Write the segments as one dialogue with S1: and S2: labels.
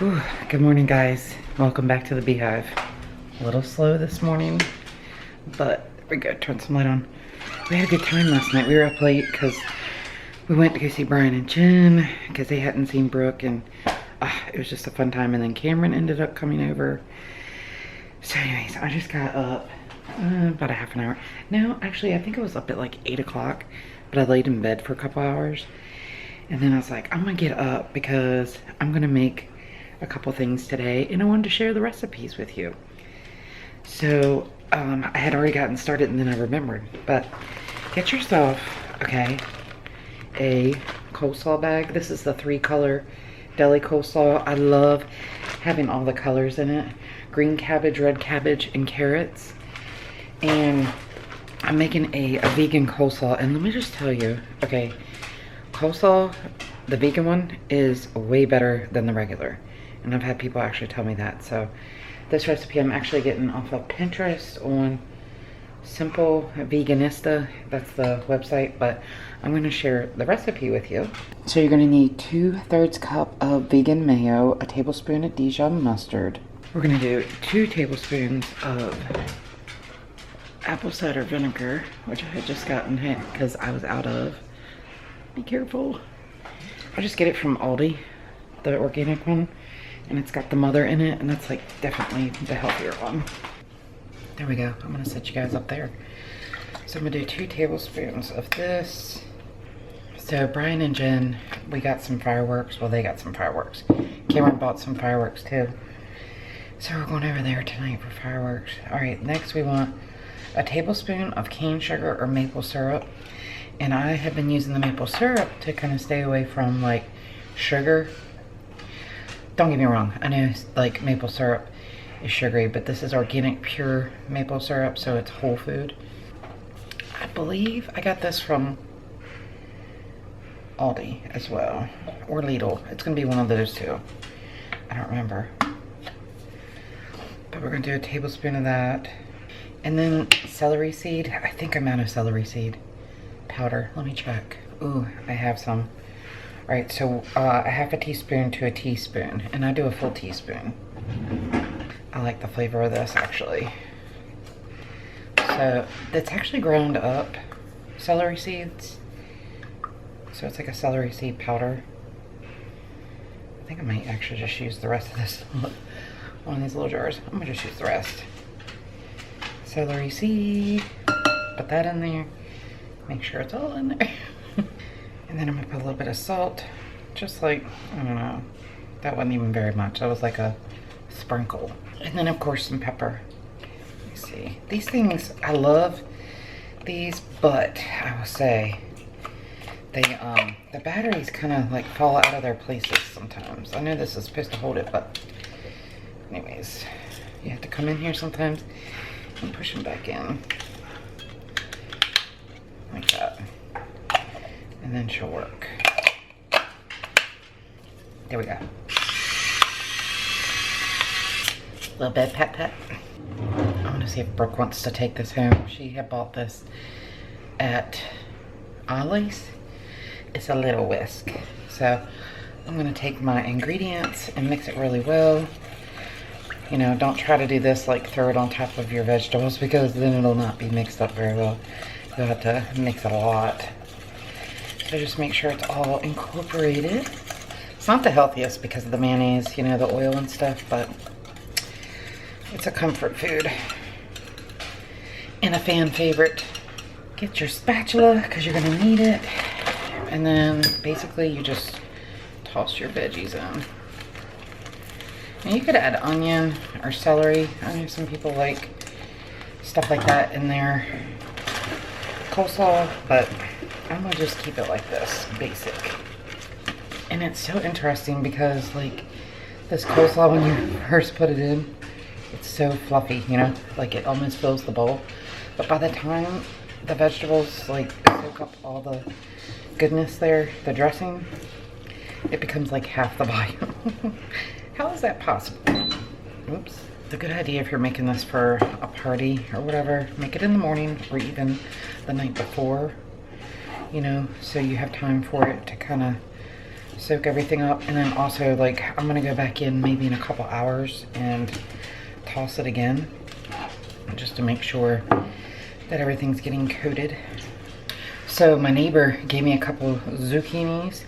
S1: Whew. Good morning, guys. Welcome back to the Beehive. A little slow this morning, but we go. Turn some light on. We had a good time last night. We were up late because we went to go see Brian and Jen because they hadn't seen Brooke, and it was just a fun time. And then Cameron ended up coming over. So anyways, I just got up about a half an hour. No, actually, I think I was up at like 8 o'clock, but I laid in bed for a couple hours. And then I was like, I'm gonna get up because I'm gonna make a couple things today, and I wanted to share the recipes with you. So I had already gotten started, and then I remembered, but get yourself, okay, a coleslaw bag. This is the 3-color deli coleslaw. I love having all the colors in it: green cabbage, red cabbage, and carrots. And I'm making a vegan coleslaw, and let me just tell you, okay, coleslaw, the vegan one, is way better than the regular. And I've had people actually tell me that. So this recipe I'm actually getting off of Pinterest on Simple Veganista. That's the website, but I'm going to share the recipe with you. So you're going to need 2/3 cup of vegan mayo, a tablespoon of Dijon mustard. We're going to do 2 tablespoons of apple cider vinegar, which I had just gotten because I was out of. Be careful. I just get it from Aldi, the organic one. And it's got the mother in it, and that's like definitely the healthier one. There we go. I'm gonna set you guys up there. So I'm gonna do 2 tablespoons of this. So Brian and Jen, we got some fireworks. Well, they got some fireworks. Cameron bought some fireworks too. So we're going over there tonight for fireworks. All right, next we want a tablespoon of cane sugar or maple syrup. And I have been using the maple syrup to kind of stay away from like sugar. Don't get me wrong, I know like maple syrup is sugary, but this is organic pure maple syrup, so it's whole food. I believe I got this from Aldi as well, or Lidl. It's gonna be one of those two. I don't remember. But we're gonna do a tablespoon of that. And then celery seed. I think I'm out of celery seed powder. Let me check. Ooh, I have some. All right, so a half a teaspoon to a teaspoon, and I do a full teaspoon. I like the flavor of this actually. So that's actually ground up celery seeds. So it's like a celery seed powder. I think I might actually just use the rest of this one of these little jars. I'm gonna just use the rest. Celery seed, put that in there. Make sure it's all in there. And then I'm gonna put a little bit of salt, just like, I don't know, that wasn't even very much. That was like a sprinkle. And then of course some pepper. Let me see. These things, I love these, but I will say, they, the batteries kind of like fall out of their places sometimes. I know this is supposed to hold it, but anyways, you have to come in here sometimes and push them back in. Like that. And then she'll work. There we go. A little bit pet pet. I want to see if Brooke wants to take this home. She had bought this at Ollie's. It's a little whisk. So I'm going to take my ingredients and mix it really well. You know, don't try to do this like throw it on top of your vegetables, because then it'll not be mixed up very well. You'll have to mix it a lot. So just make sure it's all incorporated. It's not the healthiest because of the mayonnaise, you know, the oil and stuff, but it's a comfort food and a fan favorite. Get your spatula because you're gonna need it. And then basically you just toss your veggies in. And you could add onion or celery. I know some people like stuff like that in their coleslaw, but I'm gonna just keep it like this, basic. And it's so interesting because like this coleslaw, when you first put it in, it's so fluffy, you know, like it almost fills the bowl. But by the time the vegetables like soak up all the goodness there, the dressing, it becomes like half the volume. How is that possible? Oops. It's a good idea if you're making this for a party or whatever, make it in the morning or even the night before, you know, so you have time for it to kind of soak everything up, and then also like I'm gonna go back in maybe in a couple hours and toss it again just to make sure that everything's getting coated. So my neighbor gave me a couple zucchinis,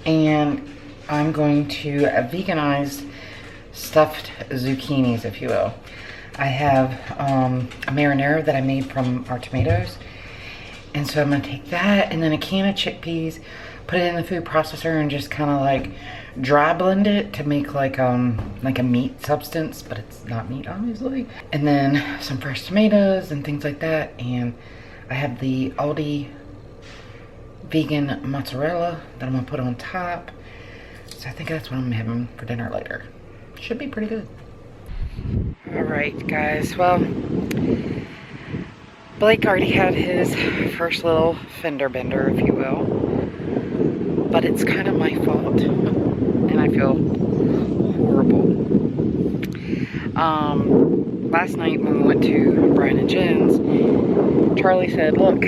S1: and I'm going to veganize stuffed zucchinis, if you will. I have a marinara that I made from our tomatoes, and so I'm gonna take that and then a can of chickpeas, put it in the food processor, and just kind of like dry blend it to make like a meat substance, but it's not meat obviously. And then some fresh tomatoes and things like that. And I have the Aldi vegan mozzarella that I'm gonna put on top. So I think that's what I'm having for dinner later. Should be pretty good. All right, guys. Well, Blake already had his first little fender bender, if you will. But it's kind of my fault. And I feel horrible. Last night when we went to Brian and Jen's, Charlie said, look,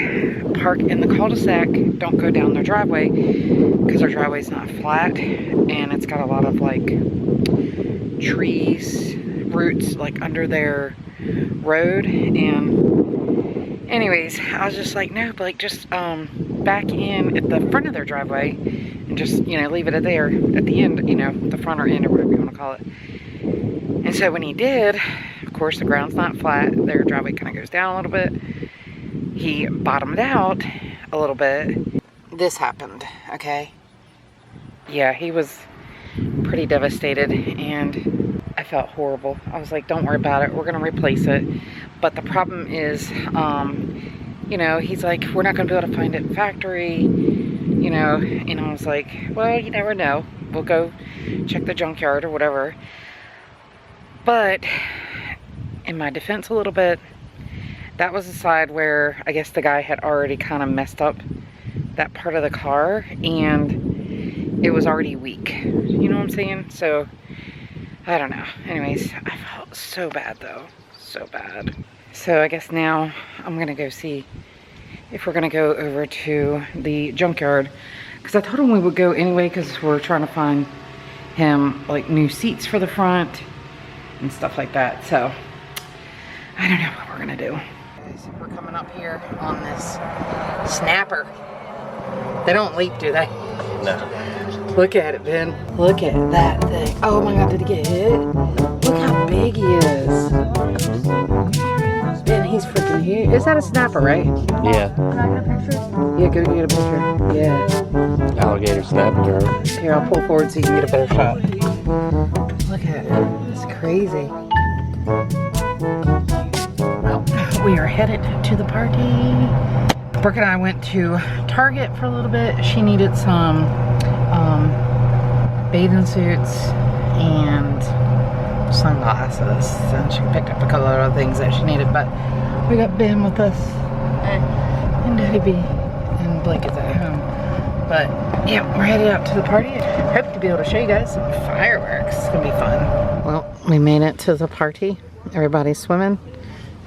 S1: park in the cul-de-sac, don't go down their driveway, because their driveway's not flat, and it's got a lot of like trees, roots like under their road. And anyways, I was just like, no, Blake, just back in at the front of their driveway and just, you know, leave it at there at the end, you know, the front or end or whatever you want to call it. And so when he did, of course the ground's not flat, their driveway kind of goes down a little bit. He bottomed out a little bit. This happened, okay? Yeah, he was pretty devastated, and I felt horrible. I was like, don't worry about it, we're gonna replace it. But the problem is, you know, he's like, we're not gonna be able to find it in factory, you know. And I was like, well, you never know, we'll go check the junkyard or whatever. But in my defense a little bit, that was the side where I guess the guy had already kind of messed up that part of the car, and it was already weak, you know what I'm saying? So I don't know. Anyways, I felt so bad though, so bad. So I guess now I'm gonna go see if we're gonna go over to the junkyard, because I told him we would go anyway, because we're trying to find him like new seats for the front and stuff like that. So I don't know what we're gonna do. So we're coming up here on this snapper. They don't leap, do they?
S2: No.
S1: Look at it, Ben. Look at that thing. Oh my God, did he get hit? Look how big he is. Ben, he's freaking huge. Is that a snapper, right?
S2: Yeah.
S3: Can I get a picture?
S1: Yeah, go get a picture. Yeah.
S2: Alligator snapper.
S1: Here, I'll pull forward so you can get a better shot. Look at it. It's crazy. Well, we are headed to the party. Brooke and I went to Target for a little bit. She needed some bathing suits and sunglasses, and she picked up a couple of other things that she needed. But we got Ben with us, and Daddy B, and Blake is at home. But yeah, we're headed out to the party. Hope to be able to show you guys some fireworks. It's gonna be fun. Well, we made it to the party. Everybody's swimming.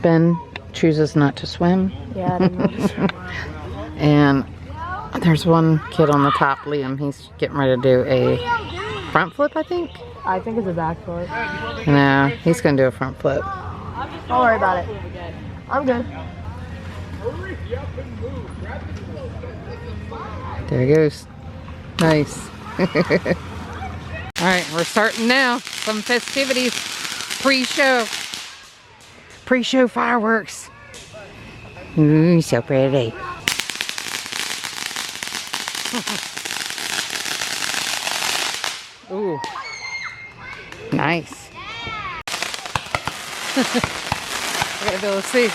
S1: Ben chooses not to swim.
S3: Yeah, I didn't know to swim.
S1: And there's one kid on the top, Liam. He's getting ready to do a front flip, I think.
S3: I think it's a back flip.
S1: No, he's gonna do a front flip.
S3: Don't worry about it. I'm good.
S1: There he goes. Nice. Alright, we're starting now. Some festivities. Pre-show. Pre-show fireworks. Ooh, so pretty. Ooh. Nice. I gotta be able to see.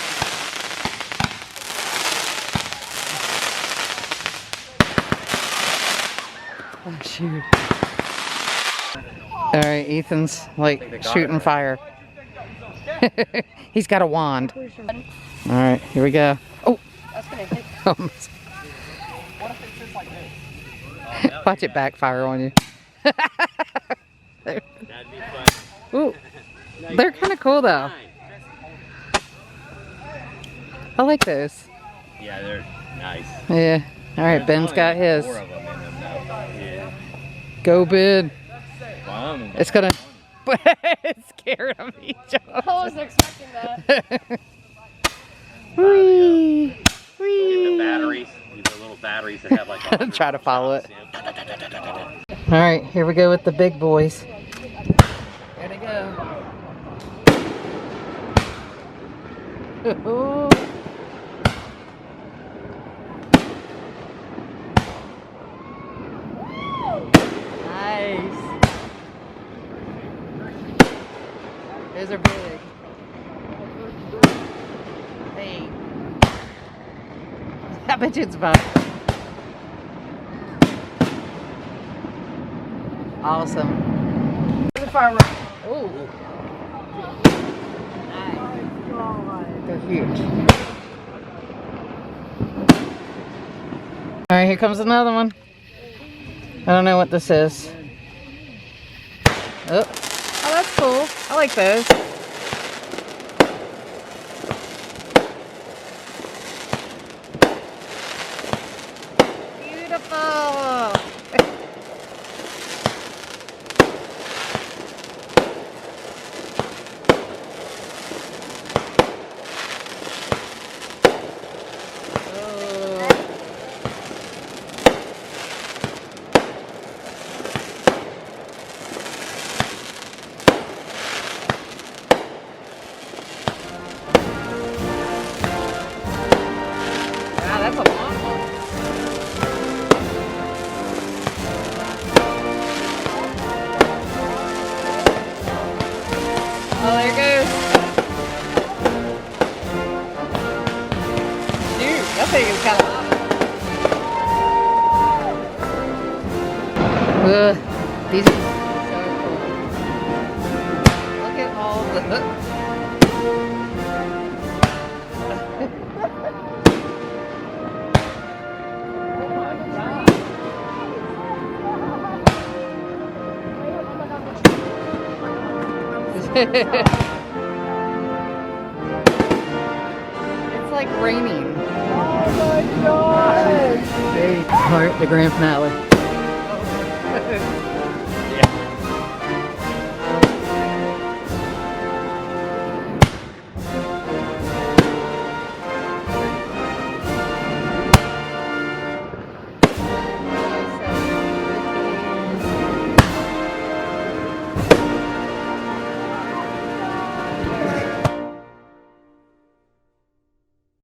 S1: Oh, shoot. Alright, Ethan's like shooting fire. He's got a wand. Alright, here we go. Oh!
S3: That's gonna hit.
S1: Almost.
S3: What if it sits like this?
S1: Watch it backfire on you.
S2: That'd be fun.
S1: Ooh. They're kind of cool though. I like those.
S2: Yeah, they're nice.
S1: Yeah. Alright, Ben's got his.
S2: 4 of them in them now. Yeah.
S1: Go bid.
S2: Fun.
S1: It's gonna. It's scared of each other.
S4: I wasn't expecting that.
S1: Whee!
S2: Get the
S1: Whee!
S2: batteries. These are little batteries that have like.
S1: Try to follow it.
S2: Yeah.
S1: All right, here we go with the big boys. There they go. Nice. Those are big. Hey. I bet you it's about. Awesome. Oh. They're huge. All right, here comes another one. I don't know what this is. Oh, that's cool. I like those. Beautiful. Wow, that's a long one. Oh, there it goes. Dude, that thing is kind of these are so cool. Look at all the It's like raining.
S3: Oh my gosh!
S1: Hey, part the grand finale.